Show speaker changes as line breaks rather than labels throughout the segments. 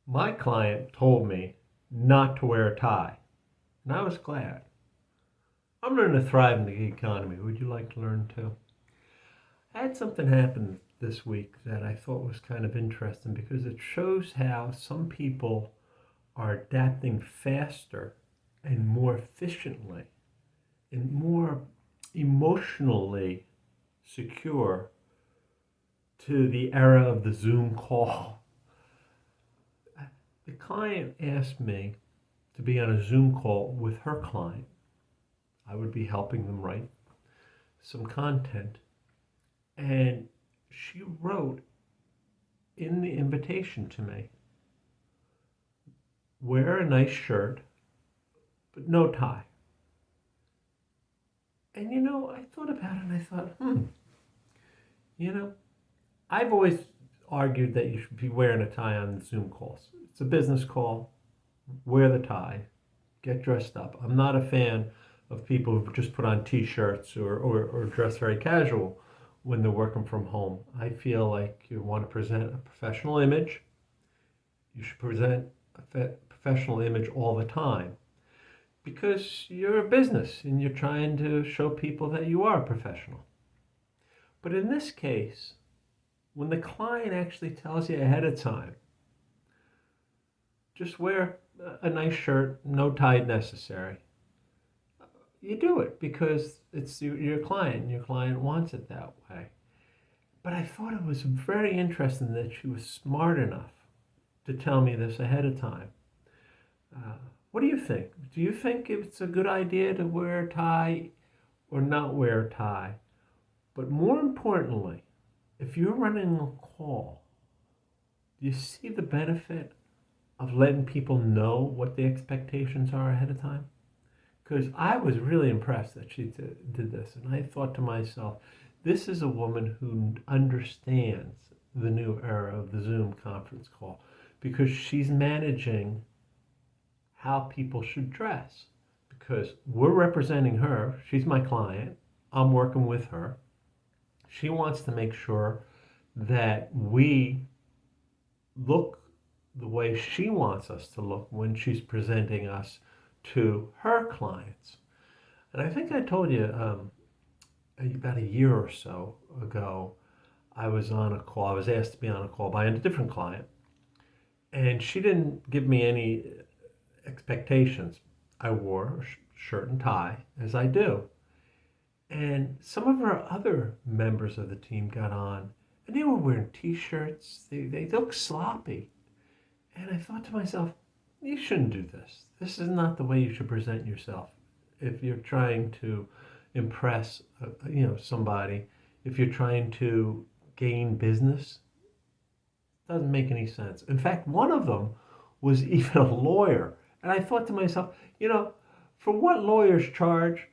My client told me not to wear a tie, and I was glad. I'm learning to thrive in the gig economy. Would you like to learn too? I had something happen this week that I thought was kind of interesting because it shows how some people are adapting faster and more efficiently and more emotionally secure to the era of the Zoom call. The client asked me to be on a Zoom call with her client. I would be helping them write some content. And she wrote in the invitation to me, wear a nice shirt, but no tie. And I thought about it and I thought, you know, I've always argued that you should be wearing a tie on Zoom calls. It's a business call. Wear the tie. Get dressed up. I'm not a fan of people who just put on t-shirts or dress very casual when they're working from home. I feel like you want to present a professional image. You should present a professional image all the time because you're a business and you're trying to show people that you are a professional. But in this case, when the client actually tells you ahead of time, just wear a nice shirt, no tie necessary. You do it because it's your client and your client wants it that way. But I thought it was very interesting that she was smart enough to tell me this ahead of time. What do you think? Do you think it's a good idea to wear a tie or not wear a tie? But more importantly, if you're running a call, do you see the benefit of letting people know what the expectations are ahead of time? Because I was really impressed that she did this. And I thought to myself, this is a woman who understands the new era of the Zoom conference call because she's managing how people should dress. Because we're representing her, she's my client, I'm working with her. She wants to make sure that we look the way she wants us to look when she's presenting us to her clients. And I think I told you about a year or so ago, I was on a call. I was asked to be on a call by a different client, and she didn't give me any expectations. I wore a shirt and tie, as I do. And some of our other members of the team got on, and they were wearing t-shirts. They looked sloppy. And I thought to myself, you shouldn't do this. This is not the way you should present yourself. If you're trying to impress, somebody, if you're trying to gain business, it doesn't make any sense. In fact, one of them was even a lawyer. And I thought to myself, for what lawyers charge,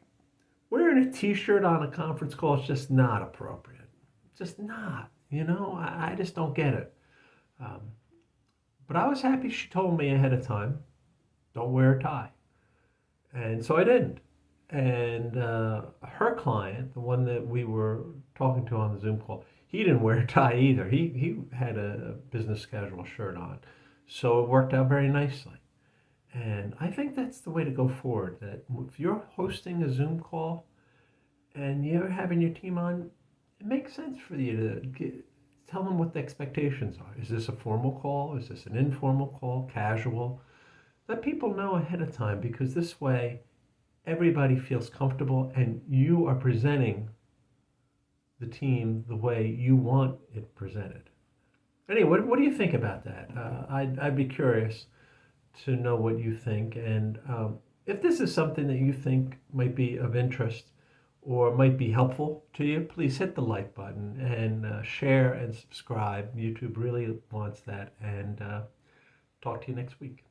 wearing a t-shirt on a conference call is just not appropriate. Just not, I just don't get it. But I was happy she told me ahead of time, don't wear a tie. And so I didn't. And her client, the one that we were talking to on the Zoom call, he didn't wear a tie either. He had a business casual shirt on. So it worked out very nicely. And I think that's the way to go forward, that if you're hosting a Zoom call and you're having your team on, it makes sense for you to tell them what the expectations are. Is this a formal call? Is this an informal call? Casual? Let people know ahead of time because this way everybody feels comfortable and you are presenting the team the way you want it presented. Anyway, what do you think about that? I'd be curious to know what you think. And if this is something that you think might be of interest or might be helpful to you, please hit the like button and share and subscribe. YouTube really wants that. And talk to you next week.